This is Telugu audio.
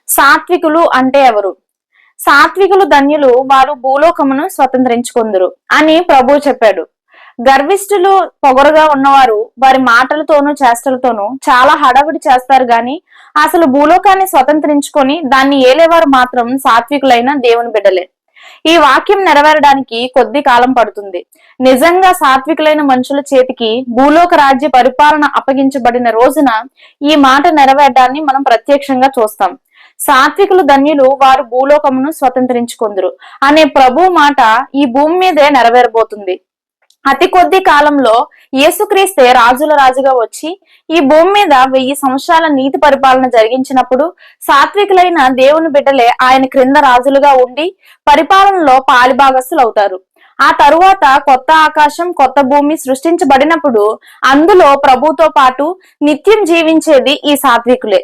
సాత్వికులు అంటే ఎవరు? సాత్వికులు ధన్యులు, వారు భూలోకమును స్వతంత్రించుకొందురు అని ప్రభువు చెప్పాడు. గర్విష్ఠులు, పొగరుగా ఉన్నవారు వారి మాటలతోనూ చేష్టలతోనూ చాలా హడావిడి చేస్తారు గాని అసలు భూలోకాన్ని స్వతంత్రించుకొని దాన్ని ఏలేవారు మాత్రం సాత్వికులైన దేవుని బిడ్డలే. ఈ వాక్యం నెరవేరడానికి కొద్ది కాలం పడుతుంది. నిజంగా సాత్వికులైన మనుషుల చేతికి భూలోక రాజ్య పరిపాలన అప్పగించబడిన రోజున ఈ మాట నెరవేరడాన్ని మనం ప్రత్యక్షంగా చూస్తాం. సాత్వికులు ధన్యులు, వారు భూలోకమును స్వతంత్రించుకొందురు అనే ప్రభు మాట ఈ భూమి మీదే నెరవేరబోతుంది. అతి కొద్ది కాలంలో యేసుక్రీస్తే రాజుల రాజుగా వచ్చి ఈ భూమి మీద 1000 సంవత్సరాల నీతి పరిపాలన జరిగించినప్పుడు సాత్వికులైన దేవుని బిడ్డలే ఆయన క్రింద రాజులుగా ఉండి పరిపాలనలో పాలిభాగస్తులు అవుతారు. ఆ తరువాత కొత్త ఆకాశం, కొత్త భూమి సృష్టించబడినప్పుడు అందులో ప్రభుతో పాటు నిత్యం జీవించేది ఈ సాత్వికులే.